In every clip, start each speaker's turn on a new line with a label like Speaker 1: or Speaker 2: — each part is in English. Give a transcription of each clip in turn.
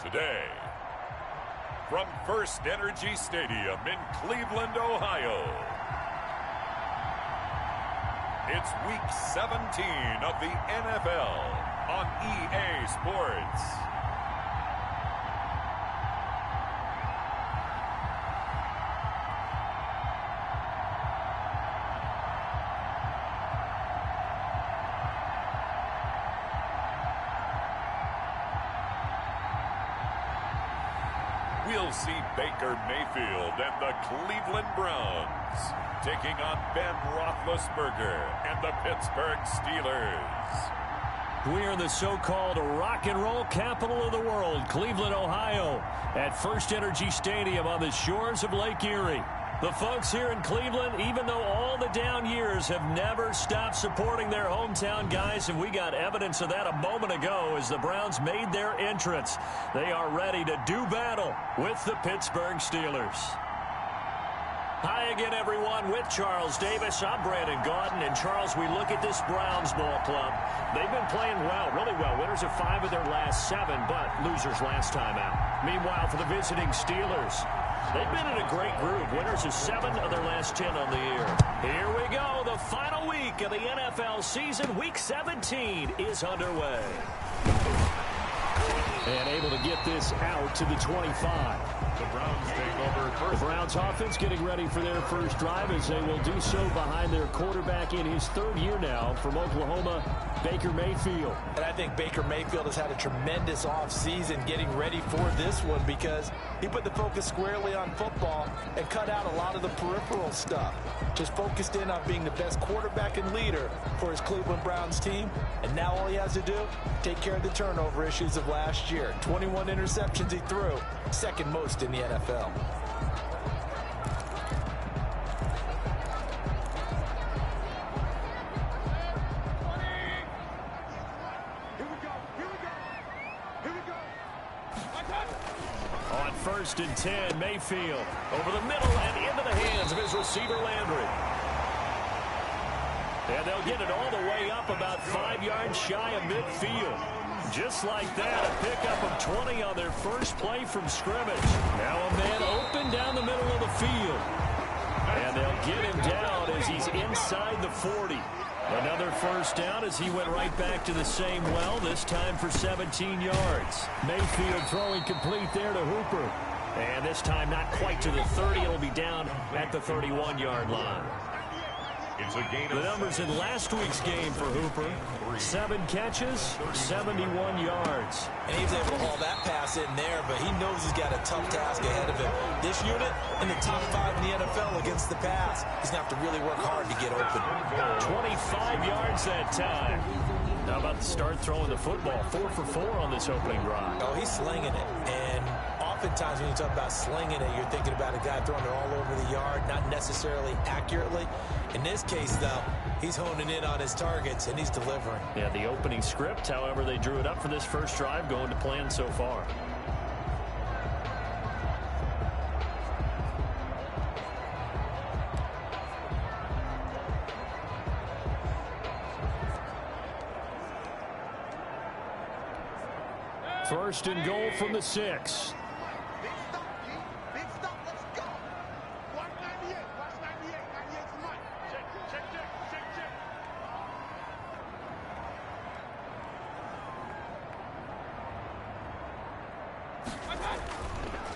Speaker 1: Today, from First Energy Stadium in Cleveland, Ohio, it's Week 17 of the NFL on EA Sports. We'll see Baker Mayfield and the Cleveland Browns taking on Ben Roethlisberger and the Pittsburgh Steelers.
Speaker 2: We are in the so-called rock and roll capital of the world, Cleveland, Ohio, at First Energy Stadium on the shores of Lake Erie. The folks here in Cleveland, even though all the down years, have never stopped supporting their hometown guys, and we got evidence of that a moment ago as the Browns made their entrance. They are ready to do battle with the Pittsburgh Steelers. Hi again, everyone, with Charles Davis. I'm Brandon Gaudin. And, Charles, we look at this Browns ball club. They've been playing well, really well. Winners of 5 of their last 7, but losers last time out. Meanwhile, for the visiting Steelers, they've been in a great group. Winners of 7 of their last 10 on the year. Here we go. The final week of the NFL season. Week 17 is underway. And able to get this out to the 25.
Speaker 1: The Browns take over first.
Speaker 2: The Browns offense getting ready for their first drive as they will do so behind their quarterback in his 3rd year now from Oklahoma, Baker Mayfield.
Speaker 3: And I think Baker Mayfield has had a tremendous offseason getting ready for this one because he put the focus squarely on football and cut out a lot of the peripheral stuff. Just focused in on being the best quarterback and leader for his Cleveland Browns team. And now all he has to do, take care of the turnover issues of last year. 21 interceptions he threw, 2nd most in the NFL.
Speaker 2: On 1st and 10, Mayfield over the middle and into the hands of his receiver Landry. And they'll get it all the way up about 5 yards shy of midfield. Just like that, a pickup of 20 on their first play from scrimmage. Now a man open down the middle of the field. And they'll get him down as he's inside the 40. Another first down as he went right back to the same well, this time for 17 yards. Mayfield throwing complete there to Hooper. And this time not quite to the 30. It'll be down at the 31-yard line.
Speaker 1: It's a gain of
Speaker 2: the numbers in last week's game for Hooper: 7 catches, 71 yards.
Speaker 3: And he was able to haul that pass in there, but he knows he's got a tough task ahead of him. This unit in the top 5 in the NFL against the pass. He's going to have to really work hard to get open.
Speaker 2: 25 yards that time. How about the start throwing the football? 4 for 4 on this opening drive.
Speaker 3: Oh, he's slinging it. And oftentimes when you talk about slinging it, you're thinking about a guy throwing it all over the yard, not necessarily accurately. In this case, though, he's honing in on his targets, and he's delivering.
Speaker 2: Yeah, the opening script, however, they drew it up for this first drive, going to plan so far. First and goal from the 6.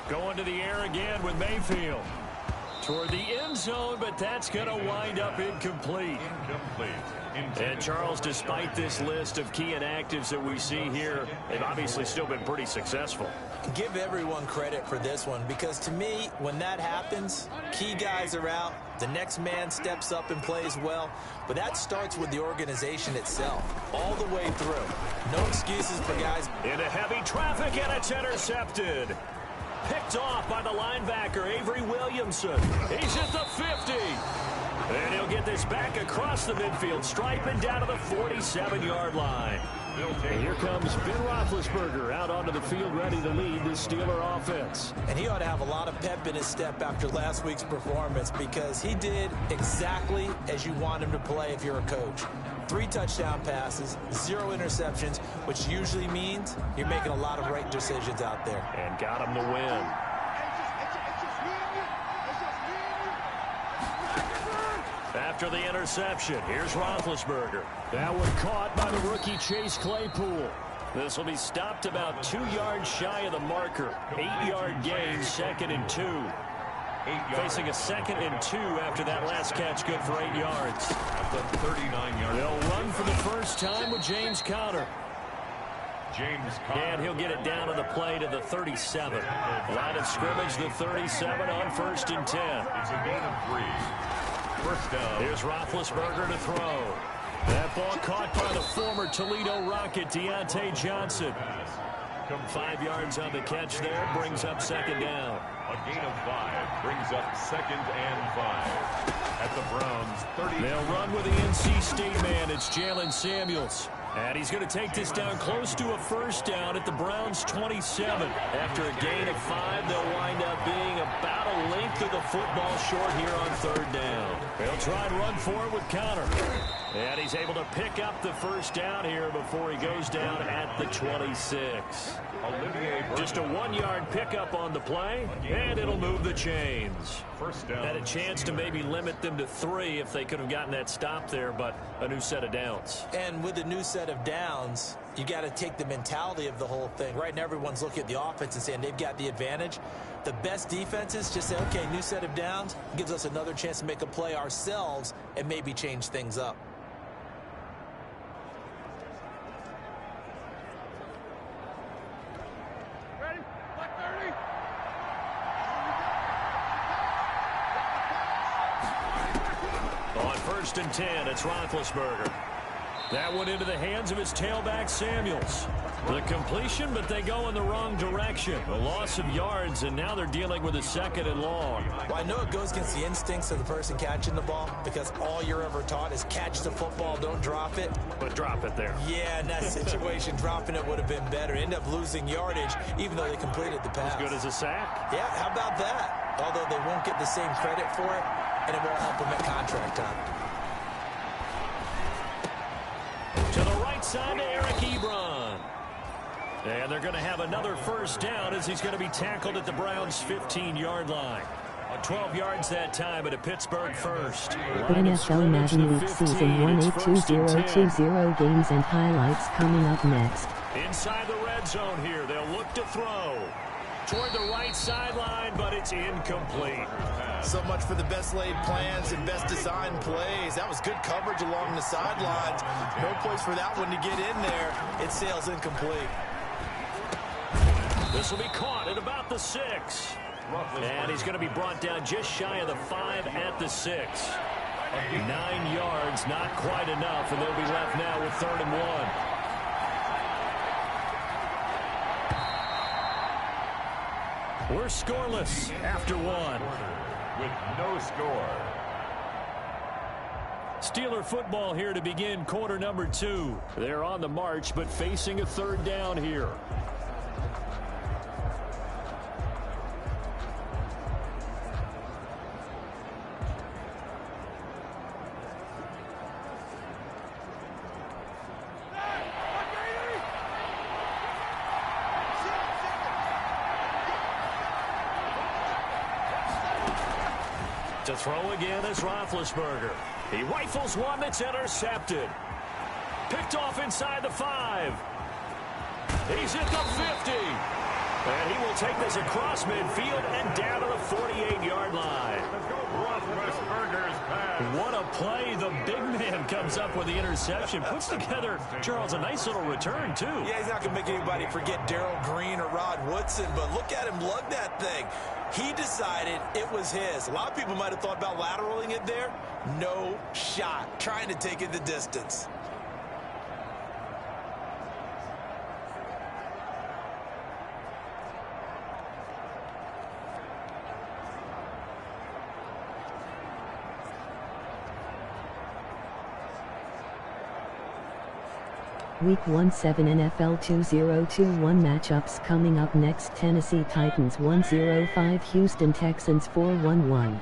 Speaker 2: Going to the air again with Mayfield. Toward the end zone, but that's going to wind up incomplete. And, Charles, despite this list of key inactives that we see here, they've obviously still been pretty successful.
Speaker 3: Give everyone credit for this one because, to me, when that happens, key guys are out, the next man steps up and plays well, but that starts with the organization itself, all the way through. No excuses for guys.
Speaker 2: Into heavy traffic, and it's intercepted. Picked off by the linebacker, Avery Williamson. He's at the 50. And he'll get this back across the midfield stripe and down to the 47-yard line. And here comes Ben Roethlisberger out onto the field ready to lead this Steeler offense.
Speaker 3: And he ought to have a lot of pep in his step after last week's performance because he did exactly as you want him to play if you're a coach. 3 touchdown passes, 0 interceptions, which usually means you're making a lot of right decisions out there.
Speaker 2: And got him the win. After the interception, here's Roethlisberger. That one caught by the rookie Chase Claypool. This will be stopped about 2 yards shy of the marker. 8-yard gain, 2nd and 2. Facing a 2nd and 2 after that last catch, good for 8 yards.
Speaker 1: At the 39-yard.
Speaker 2: They'll run for the first time with James Conner. And he'll get it down to the play to the 37. Line of scrimmage, the 37 on 1st and 10.
Speaker 1: It's a gain of 3. First down.
Speaker 2: Here's Roethlisberger to throw. That ball caught by the former Toledo Rocket, Deontay Johnson. 5 yards on the catch there, brings up 2nd down.
Speaker 1: A gain of 5 brings up 2nd and 5. At the Browns, 30.
Speaker 2: They'll run with the NC State man. It's Jalen Samuels. And he's going to take this down close to a first down at the Browns' 27. After a gain of 5, they'll wind up being about a length of the football short here on 3rd down. They'll try and run for it with Conner. And he's able to pick up the first down here before he goes down at the 26. Just a 1-yard pickup on the play, and it'll move the chains.
Speaker 1: First down.
Speaker 2: Had a chance to maybe limit them to 3 if they could have gotten that stop there, but a new set of downs.
Speaker 3: And with a new set of downs, you got to take the mentality of the whole thing. Right now, everyone's looking at the offense and saying they've got the advantage. The best defenses just say, okay, new set of downs gives us another chance to make a play ourselves and maybe change things up.
Speaker 2: On 1st and 10, it's Roethlisberger. That went into the hands of his tailback, Samuels. The completion, but they go in the wrong direction. A loss of yards, and now they're dealing with a 2nd and long.
Speaker 3: Well, I know it goes against the instincts of the person catching the ball because all you're ever taught is catch the football, don't drop it.
Speaker 2: But drop it there.
Speaker 3: Yeah, in that situation, dropping it would have been better. End up losing yardage, even though they completed the pass.
Speaker 2: As good as a sack?
Speaker 3: Yeah, how about that? Although they won't get the same credit for it, and it won't help them at contract time.
Speaker 2: To the right side to Eric Ebron. And they're going to have another first down as he's going to be tackled at the Browns' 15-yard line. 12 yards that time at a Pittsburgh first.
Speaker 4: NFL Madden Week Season 1-8-2020 games and highlights coming up next.
Speaker 2: Inside the red zone here, they'll look to throw. Toward the right sideline, but it's incomplete.
Speaker 3: So much for the best laid plans and best designed plays. That was good coverage along the sidelines. No place for that one to get in there. It sails incomplete.
Speaker 2: This will be caught at about the 6. And he's going to be brought down just shy of the 5 at the 6. 9 yards, not quite enough, and they'll be left now with 3rd and 1. We're scoreless after 1.
Speaker 1: With no score.
Speaker 2: Steeler football here to begin quarter number 2. They're on the march, but facing a 3rd down here. To throw again is Roethlisberger. He rifles one that's intercepted. Picked off inside the 5. He's at the 50. And he will take this across midfield and down to the 48-yard line.
Speaker 1: Roethlisberger's pass.
Speaker 2: What a play. The big man comes up with the interception. Puts together, Charles, a nice little return, too.
Speaker 3: Yeah, he's not going to make anybody forget Darrell Green or Rod Woodson, but look at him lug that thing. He decided it was his. A lot of people might have thought about lateraling it there. No shot. Trying to take it the distance.
Speaker 4: Week 17 NFL 2021 matchups coming up next. Tennessee Titans 1-0-5, Houston Texans 4-1-1.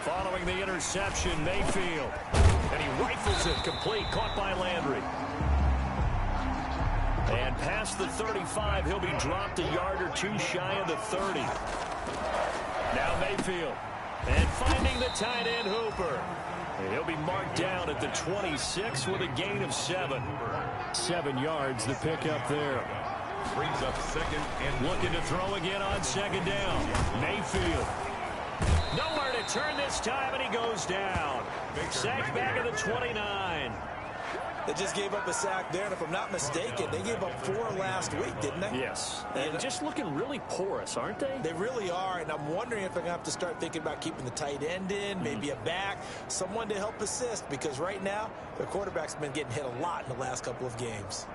Speaker 2: Following the interception, Mayfield Rifles it, complete, caught by Landry. And past the 35, he'll be dropped a yard or two shy of the 30. Now Mayfield. And finding the tight end Hooper. And he'll be marked down at the 26 with a gain of 7. 7 yards, the pickup there.
Speaker 1: Brings up second and
Speaker 2: looking to throw again on second down. Mayfield. Nowhere to turn this time, and he goes down. Sacked back at the 29.
Speaker 3: They just gave up a sack there, and if I'm not mistaken, they gave up 4 last week, didn't they?
Speaker 2: Yes. And just looking really porous, aren't they?
Speaker 3: They really are, and I'm wondering if they're going to have to start thinking about keeping the tight end in, maybe a back, someone to help assist, because right now, their quarterback's been getting hit a lot in the last couple of games.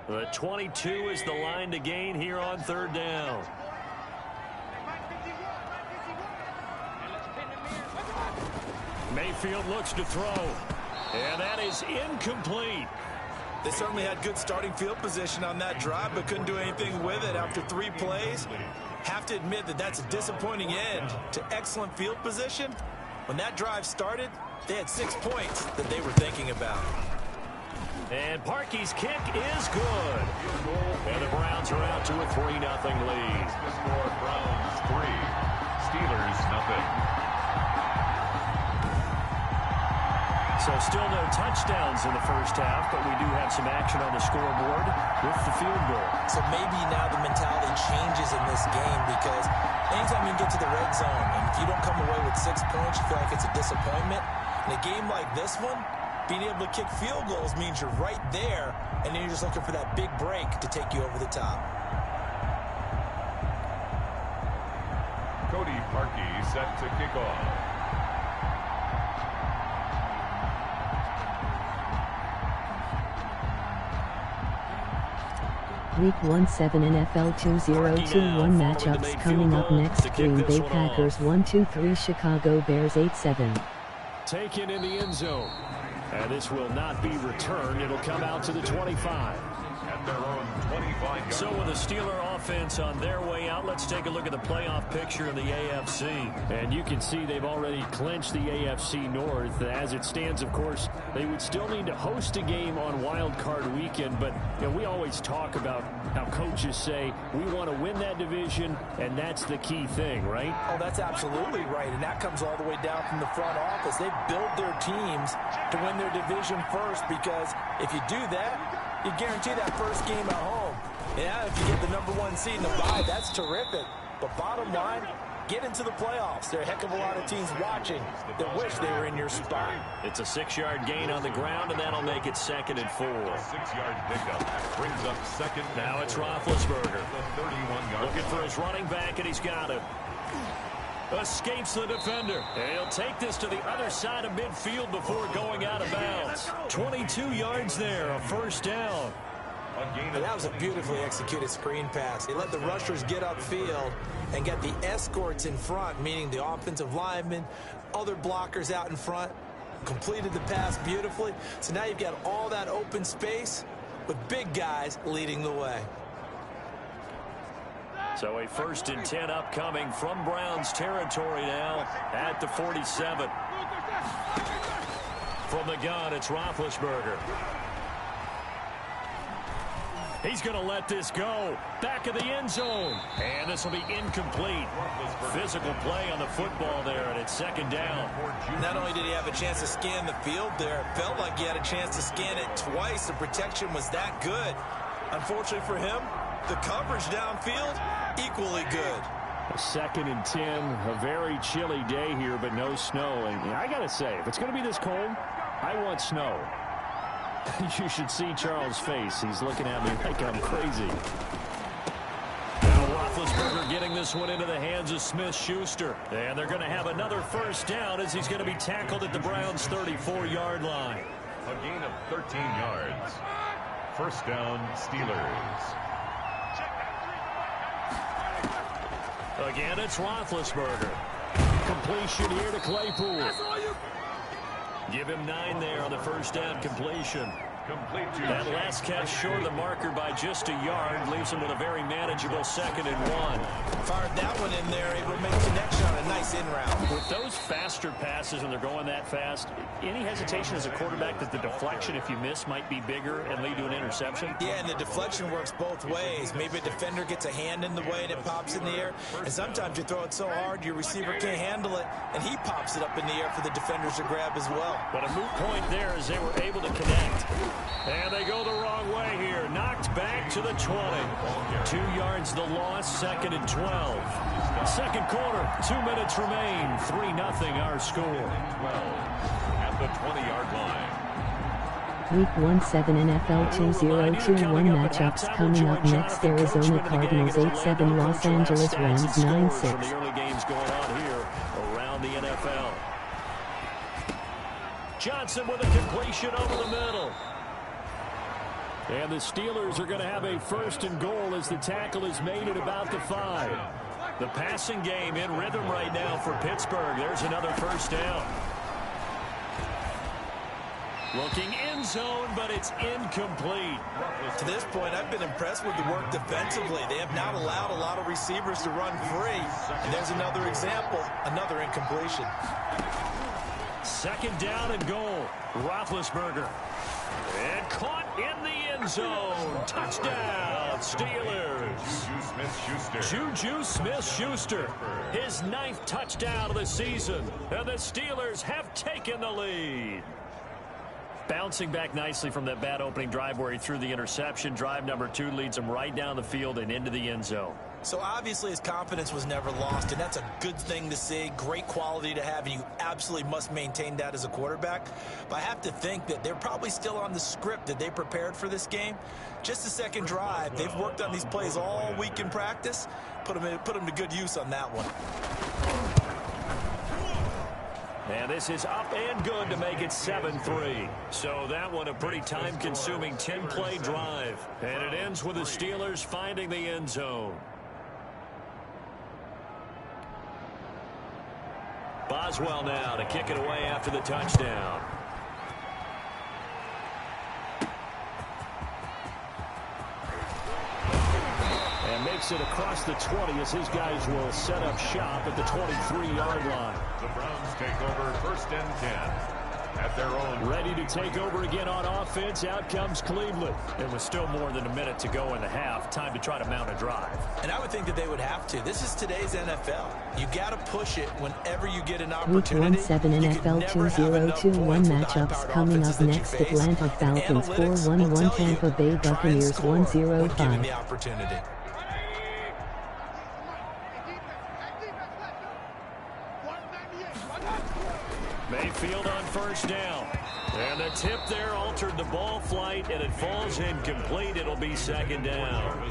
Speaker 2: The 22 is the line to gain here on third down. Mayfield looks to throw. And that is incomplete.
Speaker 3: They certainly had good starting field position on that drive, but couldn't do anything with it after 3 plays. Have to admit that that's a disappointing end to excellent field position. When that drive started, they had 6 points that they were thinking about.
Speaker 2: And Parkey's kick is good. And the Browns are out to a 3-0 lead.
Speaker 1: The score, Browns 3, Steelers 0.
Speaker 2: So still no touchdowns in the first half, but we do have some action on the scoreboard with the field goal. So
Speaker 3: maybe now the mentality changes in this game, because anytime you get to the red zone, and if you don't come away with 6 points, you feel like it's a disappointment. In a game like this one, being able to kick field goals means you're right there, and then you're just looking for that big break to take you over the top.
Speaker 1: Cody Parkey set to kick off.
Speaker 4: Week 17 NFL 2021 matchups coming up next. Green Bay Packers 1-2-3, Chicago Bears 8-7.
Speaker 2: Taken in the end zone. And this will not be returned. It'll come out to the 25.
Speaker 1: At their own 25.
Speaker 2: So with the Steeler offense on their way out, let's take a look at the playoff picture in the AFC. And you can see they've already clinched the AFC North. As it stands, of course, they would still need to host a game on Wild Card Weekend. But you know, we always talk about how coaches say we want to win that division, and that's the key thing, right?
Speaker 3: Oh, that's absolutely right. And that comes all the way down from the front office. They build their teams to win their division first, because if you do that, you guarantee that first game at home. Yeah, if you get the #1 seed in the bye, that's terrific. But bottom line, get into the playoffs. There are a heck of a lot of teams watching that wish they were in your spot.
Speaker 2: It's a 6-yard gain on the ground, and that'll make it 2nd and 4.
Speaker 1: 6-yard pickup brings up second.
Speaker 2: Now it's Roethlisberger.
Speaker 1: 31-yard
Speaker 2: looking for his running back, and he's got it. Escapes the defender. And he'll take this to the other side of midfield before going out of bounds. 22 yards there, a first down.
Speaker 3: That was a beautifully executed screen pass. They let the rushers get upfield and get the escorts in front, meaning the offensive linemen, other blockers out in front, completed the pass beautifully. So now you've got all that open space with big guys leading the way.
Speaker 2: So a 1st and 10 upcoming from Browns territory now at the 47. From the gun, it's Roethlisberger. He's going to let this go. Back of the end zone. And this will be incomplete. Physical play on the football there, and it's 2nd down.
Speaker 3: Not only did he have a chance to scan the field there, it felt like he had a chance to scan it twice. The protection was that good. Unfortunately for him, the coverage downfield, equally good.
Speaker 2: A 2nd and 10, a very chilly day here, but no snow. And I got to say, if it's going to be this cold, I want snow. You should see Charles' face. He's looking at me like I'm crazy. Now Roethlisberger getting this one into the hands of Smith-Schuster. And they're going to have another first down as he's going to be tackled at the Browns' 34-yard line.
Speaker 1: A gain of 13 yards. First down, Steelers.
Speaker 2: Again, it's Roethlisberger. Completion here to Claypool. Give him 9 there on the first down completion. That last catch short of the marker by just a yard leaves him with a very manageable 2nd and 1.
Speaker 3: Fired that one in there, able to make a connection on a nice in-route.
Speaker 2: With those faster passes when they're going that fast, any hesitation as a quarterback that the deflection, if you miss, might be bigger and lead to an interception?
Speaker 3: Yeah, and the deflection works both ways. Maybe a defender gets a hand in the way and it pops in the air, and sometimes you throw it so hard your receiver can't handle it, and he pops it up in the air for the defenders to grab as well.
Speaker 2: But a moot point there as they were able to connect. And they go the wrong way here. Knocked back to the 20. 2 yards the loss, 2nd and 12. Second quarter, 2 minutes remain. 3-0 our score.
Speaker 1: At the 20-yard line.
Speaker 4: Week 17 NFL 2021 matchups coming up next. Arizona Cardinals 8-7, Los Angeles Rams 9-6.
Speaker 2: The early games going on here around the NFL. Johnson with a completion over the middle. And the Steelers are going to have a 1st and goal as the tackle is made at about the 5. The passing game in rhythm right now for Pittsburgh. There's another 1st down. Looking end zone, but it's incomplete.
Speaker 3: To this point, I've been impressed with the work defensively. They have not allowed a lot of receivers to run free. And there's another example, another incompletion.
Speaker 2: 2nd down and goal. Roethlisberger. And caught in the end zone. Touchdown, Steelers. Juju Smith-Schuster. His 9th touchdown of the season. And the Steelers have taken the lead. Bouncing back nicely from that bad opening drive where he threw the interception. Drive number 2 leads him right down the field and into the end zone.
Speaker 3: So obviously his confidence was never lost, and that's a good thing to see, great quality to have, and you absolutely must maintain that as a quarterback. But I have to think that they're probably still on the script that they prepared for this game. Just the 2nd drive, they've worked on these plays all week in practice. Put them to good use on that one.
Speaker 2: And this is up and good to make it 7-3. So that one a pretty time-consuming 10-play drive. And it ends with the Steelers finding the end zone. Boswell now to kick it away after the touchdown. And makes it across the 20 as his guys will set up shop at the 23-yard line.
Speaker 1: The Browns take over 1st and 10. At their own.
Speaker 2: Ready to take over again on offense. Out comes Cleveland. It was still more than a minute to go in the half. Time to try to mount a drive.
Speaker 3: And I would think that they would have to. This is today's NFL. You got to push it whenever you get an opportunity.
Speaker 4: Week 17 NFL 2021 matchups coming up next. Atlanta Falcons 4-1-1, Tampa Bay Buccaneers 1-0-5.
Speaker 2: Mayfield on 1st down. And the tip there altered the ball flight, and it falls incomplete. It'll be 2nd down.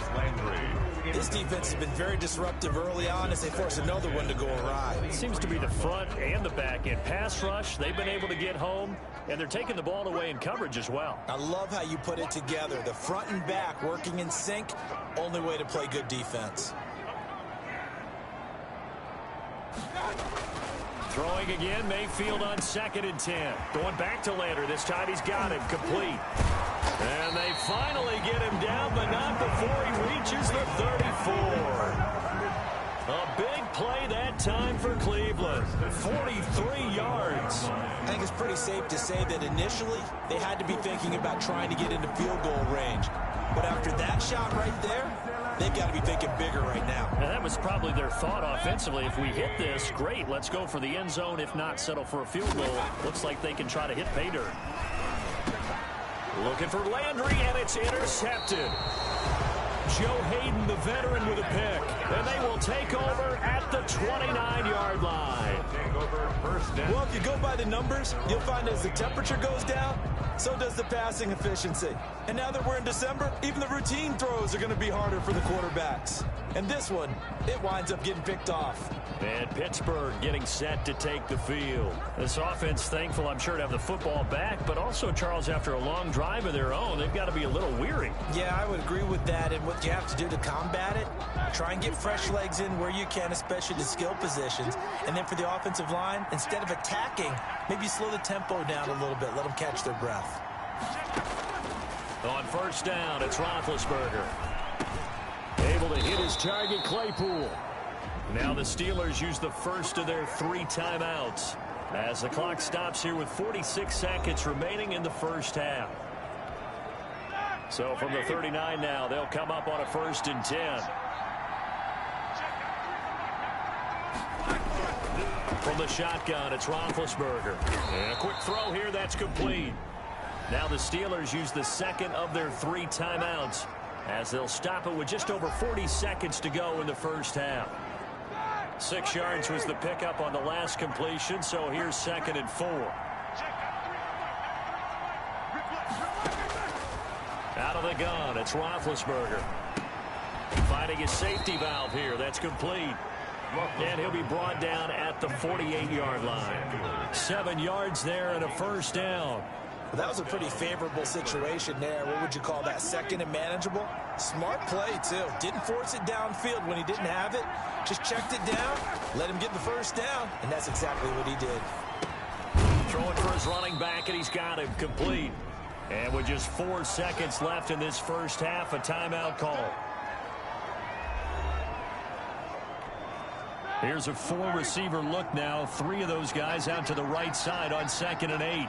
Speaker 3: This defense has been very disruptive early on as they force another one to go awry.
Speaker 2: It seems to be the front and the back end. Pass rush, they've been able to get home, and they're taking the ball away in coverage as well.
Speaker 3: I love how you put it together. The front and back working in sync, only way to play good defense.
Speaker 2: Throwing again, Mayfield on 2nd and 10. Going back to Lander. This time he's got him complete. And they finally get him down, but not before he reaches the 34. A big play that time for Cleveland. 43 yards.
Speaker 3: I think it's pretty safe to say that initially they had to be thinking about trying to get into field goal range. But after that shot right there, they've got to be thinking bigger right now.
Speaker 2: And that was probably their thought offensively. If we hit this, great. Let's go for the end zone. If not, settle for a field goal. Looks like they can try to hit pay dirt. Looking for Landry, and it's intercepted. Joe Hayden, the veteran, with a pick. And they will take over at the 29-yard line.
Speaker 3: Well, if you go by the numbers, you'll find as the temperature goes down, so does the passing efficiency. And now that we're in December, even the routine throws are going to be harder for the quarterbacks. And this one, it winds up getting picked off.
Speaker 2: And Pittsburgh getting set to take the field. This offense thankful, I'm sure, to have the football back, but also, Charles, after a long drive of their own, they've got to be a little weary.
Speaker 3: Yeah, I would agree with that. And what you have to do to combat it, try and get fresh legs in where you can, especially the skill positions. And then for the offensive line, instead of attacking, maybe slow the tempo down a little bit. Let them catch their breath.
Speaker 2: On first down, it's Roethlisberger. Able to hit his target, Claypool. Now the Steelers use the first of their 3 timeouts as the clock stops here with 46 seconds remaining in the first half. So from the 39 now, they'll come up on a 1st and 10. From the shotgun, it's Roethlisberger. And a quick throw here, that's complete. Now the Steelers use the second of their 3 timeouts as they'll stop it with just over 40 seconds to go in the first half. 6 yards was the pickup on the last completion, so here's 2nd and 4. Out of the gun, it's Roethlisberger. Finding his safety valve here, that's complete. And he'll be brought down at the 48-yard line. 7 yards there and a first down.
Speaker 3: Well, that was a pretty favorable situation there. What would you call that? 2nd and manageable? Smart play, too. Didn't force it downfield when he didn't have it. Just checked it down, let him get the first down, and that's exactly what he did.
Speaker 2: Throwing for his running back, and he's got him complete. And with just 4 seconds left in this first half, a timeout call. Here's a 4-receiver look now. 3 of those guys out to the right side on 2nd and 8.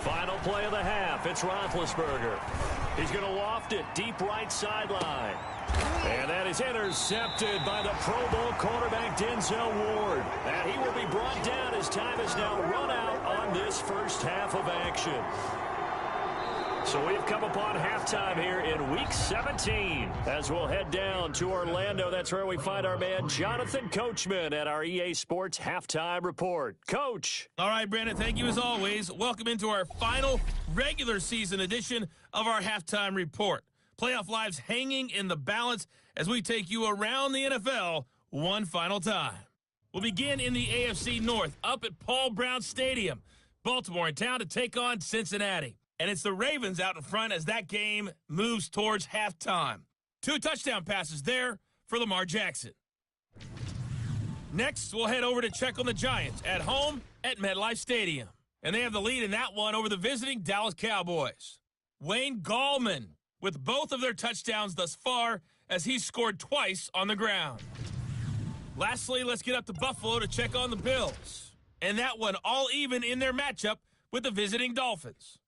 Speaker 2: Final play of the half. It's Roethlisberger. He's going to loft it deep right sideline. And that is intercepted by the Pro Bowl quarterback Denzel Ward. And he will be brought down as time is now run out on this first half of action. So we've come upon halftime here in Week 17 as we'll head down to Orlando. That's where we find our man Jonathan Coachman at our EA Sports Halftime Report. Coach.
Speaker 5: All right, Brandon, thank you as always. Welcome into our final regular season edition of our Halftime Report. Playoff lives hanging in the balance as we take you around the NFL one final time. We'll begin in the AFC North up at Paul Brown Stadium. Baltimore in town to take on Cincinnati. And it's the Ravens out in front as that game moves towards halftime. 2 touchdown passes there for Lamar Jackson. Next, we'll head over to check on the Giants at home at MetLife Stadium. And they have the lead in that one over the visiting Dallas Cowboys. Wayne Gallman with both of their touchdowns thus far as he's scored twice on the ground. Lastly, let's get up to Buffalo to check on the Bills. And that one all even in their matchup with the visiting Dolphins.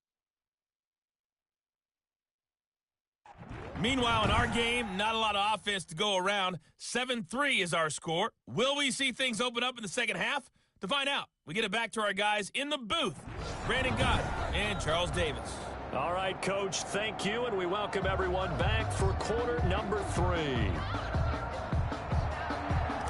Speaker 5: Meanwhile, in our game, not a lot of offense to go around. 7-3 is our score. Will we see things open up in the second half? To find out, we get it back to our guys in the booth, Brandon Gott and Charles Davis.
Speaker 2: All right, Coach, thank you, and we welcome everyone back for quarter number 3.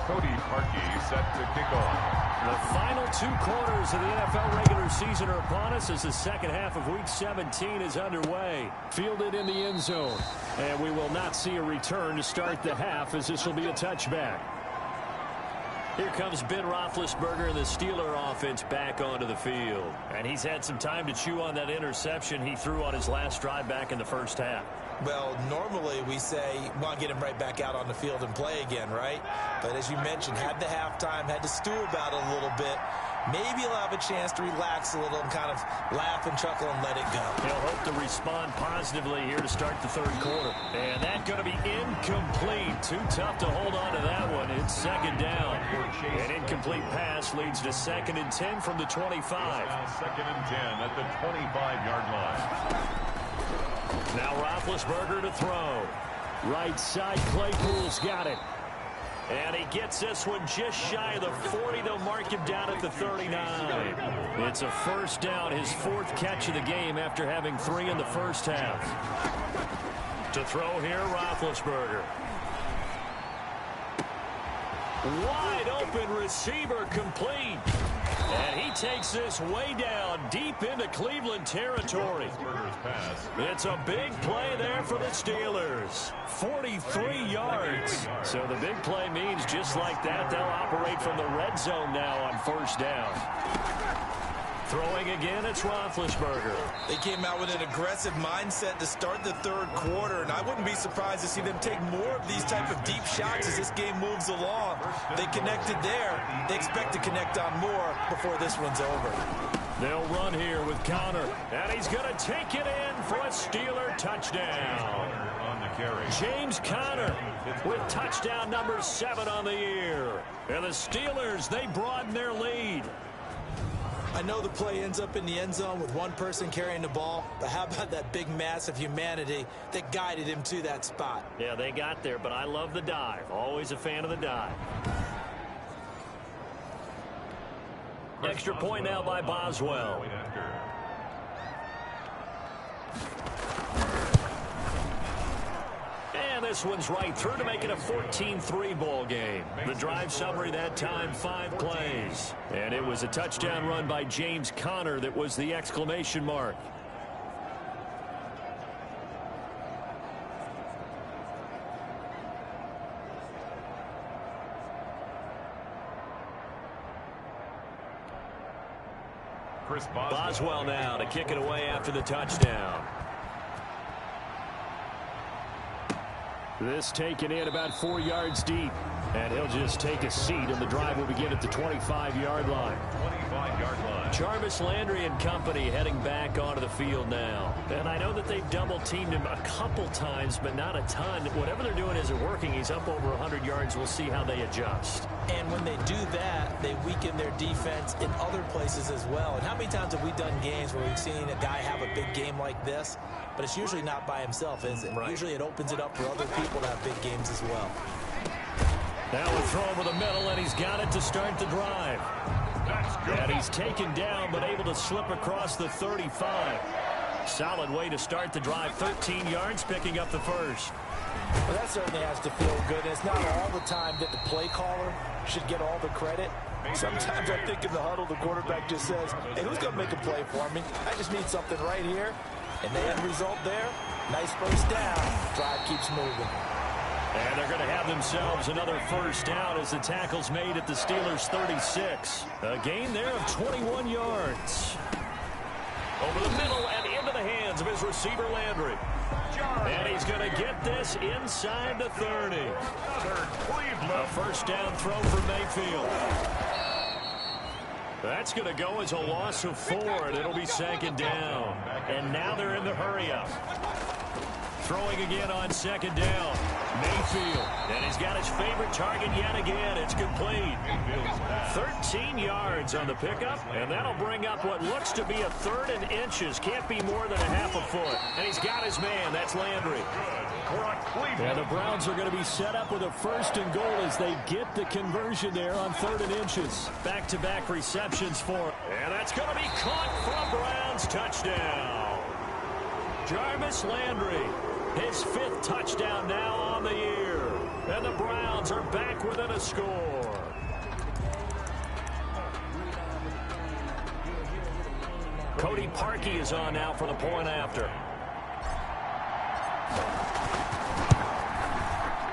Speaker 1: Cody Parkey set to kick off.
Speaker 2: The final 2 quarters of the NFL regular season are upon us as the second half of Week 17 is underway. Fielded in the end zone. And we will not see a return to start the half as this will be a touchback. Here comes Ben Roethlisberger and the Steeler offense back onto the field. And he's had some time to chew on that interception he threw on his last drive back in the first half.
Speaker 3: Well, normally we say, well, get him right back out on the field and play again, right? But as you mentioned, had the halftime, had to stew about it a little bit. Maybe he'll have a chance to relax a little and kind of laugh and chuckle and let it go.
Speaker 2: He'll hope to respond positively here to start the third quarter. And that's going to be incomplete. Too tough to hold on to that one. It's second down. An incomplete pass leads to 2nd and 10 from the 25.
Speaker 1: Now 2nd and 10 at the 25-yard line.
Speaker 2: Now Roethlisberger to throw. Right side, Claypool's got it. And he gets this one just shy of the 40. They'll mark him down at the 39. It's a first down, his 4th catch of the game after having 3 in the first half. To throw here, Roethlisberger. Wide open receiver complete. And he takes this way down deep into Cleveland territory. It's a big play there for the Steelers. 43 yards. So the big play means just like that, they'll operate from the red zone now on first down. Throwing again, it's Roethlisberger.
Speaker 3: They came out with an aggressive mindset to start the third quarter, and I wouldn't be surprised to see them take more of these type of deep shots as this game moves along. They connected there. They expect to connect on more before this one's over.
Speaker 2: They'll run here with Connor, and he's going to take it in for a Steeler touchdown. James Conner with touchdown number 7 on the year. And the Steelers, they broaden their lead.
Speaker 3: I know the play ends up in the end zone with one person carrying the ball, but how about that big mass of humanity that guided him to that spot?
Speaker 2: Yeah, they got there, but I love the dive. Always a fan of the dive. Extra point now by Boswell. And this one's right through to make it a 14-3 ball game. The drive summary that time, 5 plays. And it was a touchdown run by James Conner that was the exclamation mark. Boswell now to kick it away after the touchdown. This taken in about 4 yards deep. And he'll just take a seat, and the drive will begin at the 25-yard line. 25-yard line. Jarvis Landry and company heading back onto the field now. And I know that they've double-teamed him a couple times, but not a ton. Whatever they're doing isn't working. He's up over 100 yards. We'll see how they adjust.
Speaker 3: And when they do that, they weaken their defense in other places as well. And how many times have we done games where we've seen a guy have a big game like this? But it's usually not by himself, is it? Right. Usually it opens it up for other people to have big games as well.
Speaker 2: Now a throw over the middle, and he's got it to start the drive. And he's taken down, but able to slip across the 35. Solid way to start the drive. 13 yards, picking up the first.
Speaker 3: Well, that certainly has to feel good. And it's not all the time that the play caller should get all the credit. Sometimes I think in the huddle, the quarterback just says, hey, who's going to make a play for me? I just need something right here. And the end result there, nice first down. Drive keeps moving.
Speaker 2: And they're going to have themselves another first down as the tackle's made at the Steelers' 36. A gain there of 21 yards. Over the middle and into the hands of his receiver, Landry. And he's going to get this inside the 30. A first down throw for Mayfield. That's going to go as a loss of 4, and it'll be second down. And now they're in the hurry-up. Throwing again on second down. Mayfield. And he's got his favorite target yet again. It's complete. 13 yards on the pickup. And that'll bring up what looks to be a 3rd and inches. Can't be more than a half a foot. And he's got his man. That's Landry. And the Browns are going to be set up with a 1st and goal as they get the conversion there on 3rd and inches. Back-to-back receptions for him. And that's going to be caught for a Browns touchdown. Jarvis Landry. His 5th touchdown now on the year. And the Browns are back within a score. Cody Parkey is on now for the point after.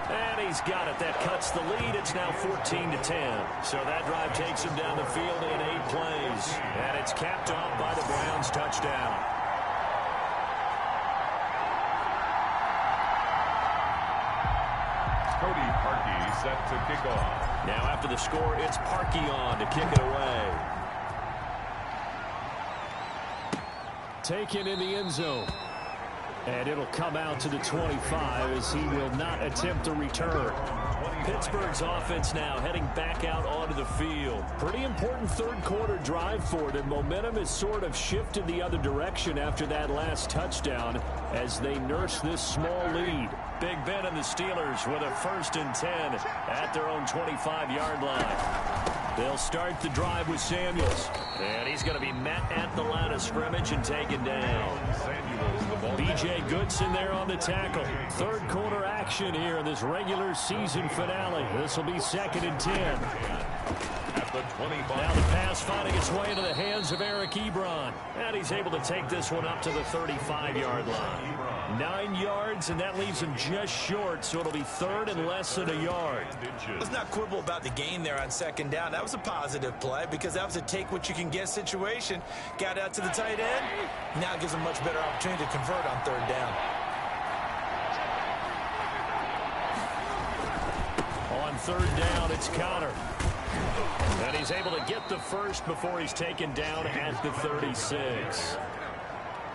Speaker 2: And he's got it. That cuts the lead. It's now 14-10. So that drive takes him down the field in 8 plays. And it's capped off by the Browns touchdown.
Speaker 1: Cody Parkey set to kick off.
Speaker 2: Now after the score, it's Parkey on to kick it away. Taken in the end zone. And it'll come out to the 25 as he will not attempt a return. Pittsburgh's offense now heading back out onto the field. Pretty important 3rd quarter drive for it, and momentum has sort of shifted the other direction after that last touchdown as they nurse this small lead. Big Ben and the Steelers with a 1st and 10 at their own 25-yard line. They'll start the drive with Samuels. And he's going to be met at the line of scrimmage and taken down. B.J. Goodson there on the tackle. 3rd quarter action here in this regular season finale. This will be 2nd and 10.
Speaker 1: At the 25.
Speaker 2: Now the pass finding its its way into the hands of Eric Ebron. And he's able to take this one up to the 35-yard line. 9 yards, and that leaves him just short, so it'll be third and less than a yard.
Speaker 3: Let's not quibble about the gain there on second down. That was a positive play because that was a take-what-you-can-get situation. Got out to the tight end. Now gives him a much better opportunity to convert on third down.
Speaker 2: On third down, it's Connor. And he's able to get the first before he's taken down at the 36.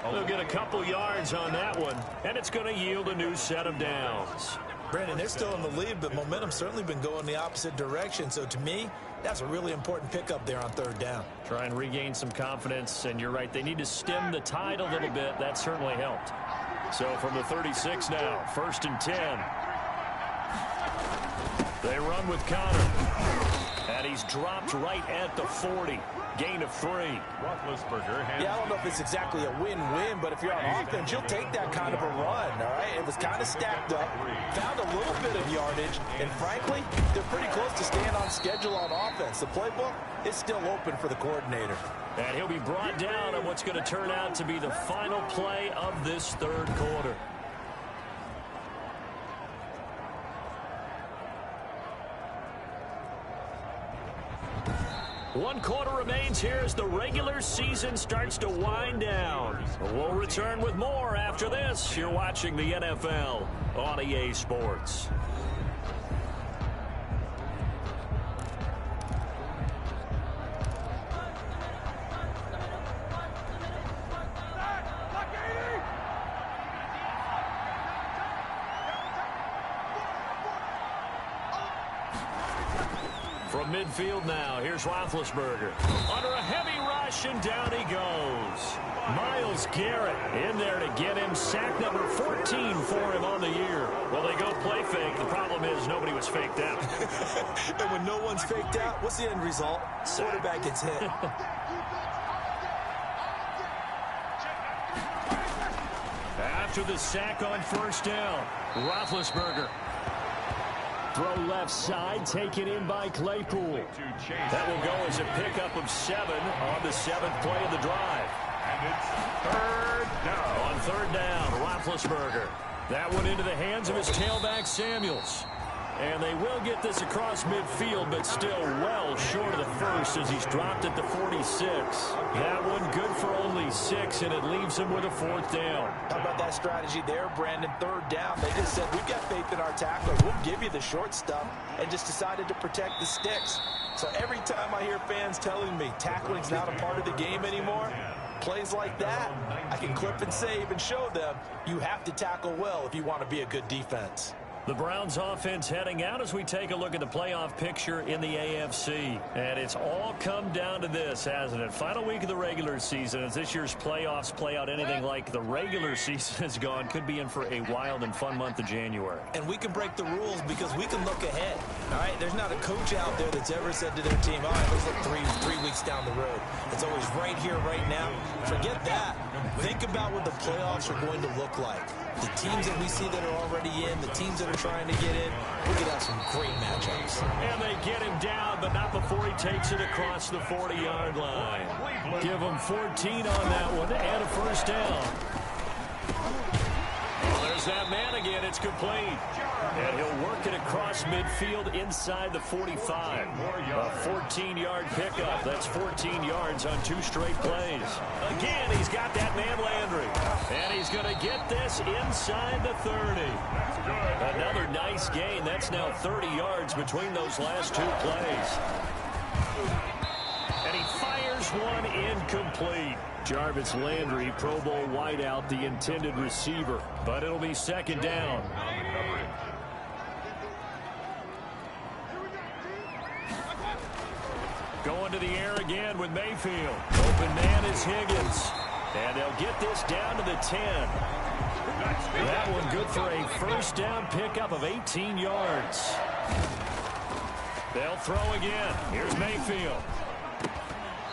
Speaker 2: They'll get a couple yards on that one, and it's going to yield a new set of downs.
Speaker 3: Brandon, they're still in the lead, but momentum's certainly been going the opposite direction. So to me, that's a really important pickup there on third down.
Speaker 2: Try and regain some confidence, and you're right, they need to stem the tide a little bit. That certainly helped. So from the 36 now, 1st and 10. They run with Connor. And he's dropped right at the 40. Gain of 3.
Speaker 3: Yeah, I don't know if it's exactly a win-win, but if you're on offense, you'll take that kind of a run, all right? It was kind of stacked up, found a little bit of yardage, and frankly, they're pretty close to staying on schedule on offense. The playbook is still open for the coordinator.
Speaker 2: And he'll be brought down on what's going to turn out to be the final play of this third quarter. One quarter remains here as the regular season starts to wind down. We'll return with more after this. You're watching the NFL on EA Sports. From midfield now, here's Roethlisberger. Under a heavy rush, and down he goes. Myles Garrett in there to get him. Sack number 14 for him on the year. Well, they go play fake. The problem is nobody was faked out.
Speaker 3: And when no one's faked out, what's the end result? Quarterback gets hit.
Speaker 2: After the sack on first down, Roethlisberger. Throw left side, taken in by Claypool. That will go as a pickup of 7 on the 7th play of the drive.
Speaker 1: And it's third down.
Speaker 2: On third down, Roethlisberger. That one into the hands of his tailback, Samuels. And they will get this across midfield, but still well short of the first as he's dropped at the 46. That one good for only 6, and it leaves him with a 4th down.
Speaker 3: How about that strategy there, Brandon? Third down. They just said, we've got faith in our tacklers. We'll give you the short stuff, and just decided to protect the sticks. So every time I hear fans telling me tackling's not a part of the game anymore, plays like that, I can clip and save and show them you have to tackle well if you want to be a good defense.
Speaker 2: The Browns offense heading out as we take a look at the playoff picture in the AFC. And it's all come down to this, hasn't it? Final week of the regular season. As this year's playoffs play out anything like the regular season has gone, could be in for a wild and fun month of January.
Speaker 3: And we can break the rules because we can look ahead. All right, there's not a coach out there that's ever said to their team, all right, let's look three weeks down the road. It's always right here, right now. Forget that. Think about what the playoffs are going to look like. The teams that we see that are already in, the teams that are trying to get in, we're going to have some great matchups.
Speaker 2: And they get him down, but not before he takes it across the 40-yard line. Give him 14 on that one and a first down. Well, there's that man again. It's complete. And he'll work it across midfield inside the 45. A 14-yard pickup. That's 14 yards on 2 straight plays. Again, he's got that man Landry. And he's going to get this inside the 30. Another nice gain. That's now 30 yards between those last 2 plays. And he fires one incomplete. Jarvis Landry, Pro Bowl wideout, the intended receiver. But it'll be second down. Going to the air again with Mayfield. Open man is Higgins. And they'll get this down to the 10. That one good for a first down pickup of 18 yards. They'll throw again. Here's Mayfield.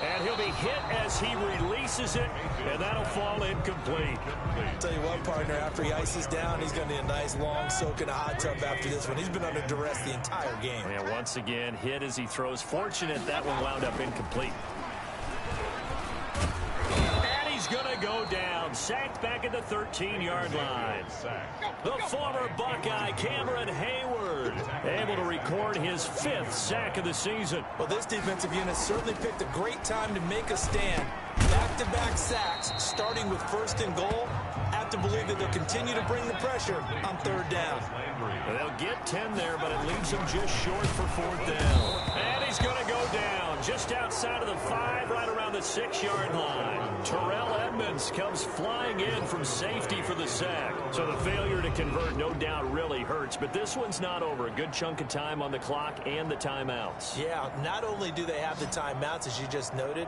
Speaker 2: And he'll be hit as he releases it, and that'll fall incomplete.
Speaker 3: I'll tell you what, partner, after he ices down, he's going to need a nice long soak in a hot tub after this one. He's been under duress the entire game.
Speaker 2: And once again, hit as he throws. Fortunate that one wound up incomplete. he's going to go down. Sacked back at the 13-yard line. The former Buckeye, Cameron Hayward, able to record his 5th sack of the season.
Speaker 3: Well, this defensive unit certainly picked a great time to make a stand. Back-to-back sacks, starting with 1st and goal. I have to believe that they'll continue to bring the pressure on 3rd down.
Speaker 2: They'll get 10 there, but it leaves them just short for 4th down. And he's going to go down just outside of the 5, right around the 6-yard line. Terrell Edmonds comes flying in from safety for the sack. So the failure to convert no doubt really hurts, but this one's not over. A good chunk of time on the clock and the timeouts.
Speaker 3: Yeah, not only do they have the timeouts, as you just noted,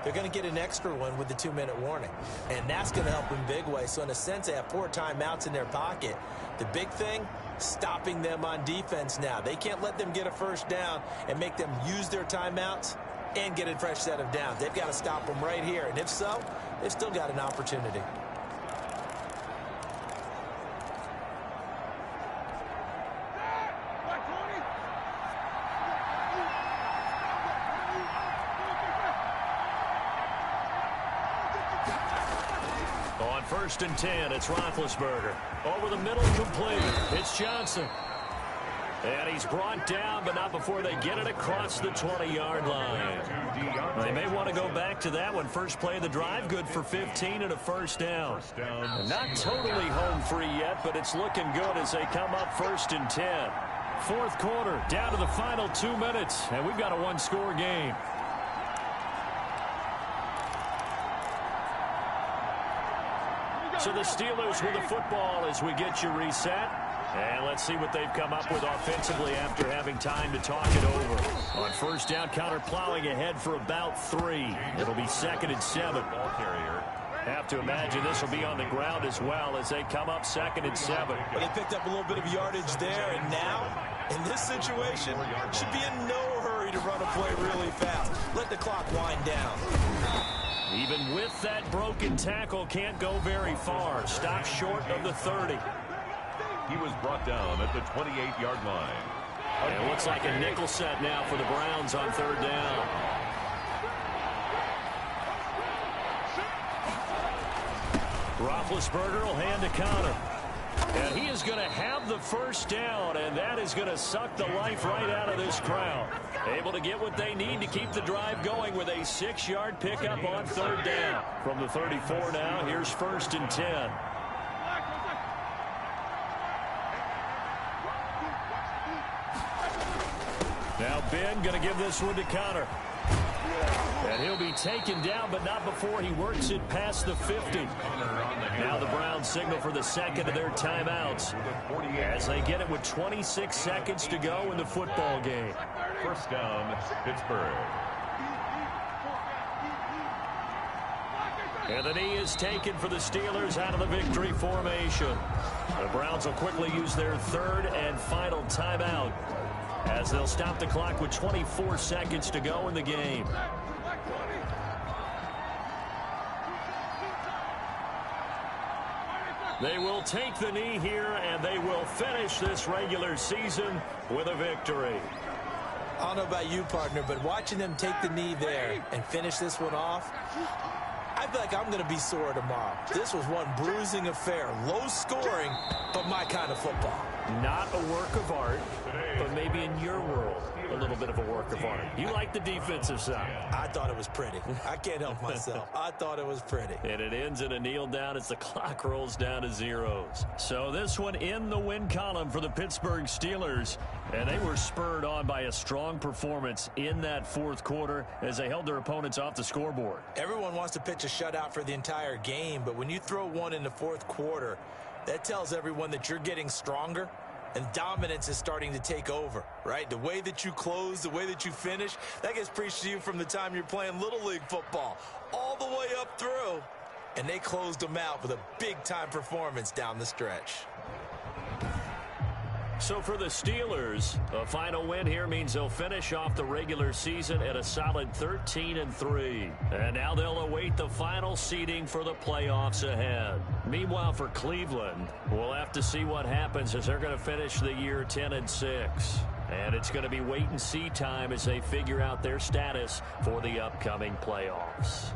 Speaker 3: they're going to get an extra one with the 2-minute warning. And that's going to help in big way. So in a sense, they have 4 timeouts in their pocket. The big thing, stopping them on defense now. They can't let them get a 1st down and make them use their timeouts and get a fresh set of downs. They've got to stop them right here. And if so, they've still got an opportunity.
Speaker 2: On 1st and 10, it's Roethlisberger. Over the middle, complete. It's Johnson. And he's brought down, but not before they get it across the 20-yard line. They may want to go back to that one. First play of the drive, good for 15 and a 1st down. Not totally home free yet, but it's looking good as they come up 1st and 10. 4th quarter, down to the final 2 minutes, and we've got a 1-score game. So the Steelers with the football as we get you reset. And let's see what they've come up with offensively after having time to talk it over. On 1st down, counter plowing ahead for about 3. It'll be 2nd and 7. Ball carrier. Have to imagine this will be on the ground as well as they come up 2nd and 7.
Speaker 3: Well, they picked up a little bit of yardage there, and now, in this situation, should be in no hurry to run a play really fast. Let the clock wind down.
Speaker 2: Even with that broken tackle, can't go very far. Stop short of the 30.
Speaker 1: He was brought down at the 28-yard line.
Speaker 2: And it looks like a nickel set now for the Browns on 3rd down. Roethlisberger will hand a counter. And he is going to have the 1st down, and that is going to suck the life right out of this crowd. Able to get what they need to keep the drive going with a 6-yard pickup on 3rd down. From the 34 now, here's 1st and 10. Now Ben going to give this one to Connor. And he'll be taken down, but not before he works it past the 50. Now the Browns signal for the 2nd of their timeouts as they get it with 26 seconds to go in the football game.
Speaker 1: 1st down, Pittsburgh.
Speaker 2: And the knee is taken for the Steelers out of the victory formation. The Browns will quickly use their 3rd and final timeout as they'll stop the clock with 24 seconds to go in the game. They will take the knee here, and they will finish this regular season with a victory.
Speaker 3: I don't know about you, partner, but watching them take the knee there and finish this one off, I feel like I'm going to be sore tomorrow. This was one bruising affair. Low scoring, but my kind of football.
Speaker 2: Not a work of art, but maybe in your world, a little bit of a work of art. You like the defensive side.
Speaker 3: I thought it was pretty. I can't help myself. I thought it was pretty.
Speaker 2: And it ends in a kneel down as the clock rolls down to zeros. So this one in the win column for the Pittsburgh Steelers. And they were spurred on by a strong performance in that 4th quarter as they held their opponents off the scoreboard.
Speaker 3: Everyone wants to pitch a shutout for the entire game, but when you throw one in the 4th quarter, that tells everyone that you're getting stronger and dominance is starting to take over, right? The way that you close, the way that you finish, that gets preached to you from the time you're playing Little League football all the way up through. And they closed them out with a big-time performance down the stretch.
Speaker 2: So for the Steelers, a final win here means they'll finish off the regular season at a solid 13-3. And now they'll await the final seeding for the playoffs ahead. Meanwhile, for Cleveland, we'll have to see what happens as they're going to finish the year 10-6. And it's going to be wait-and-see time as they figure out their status for the upcoming playoffs.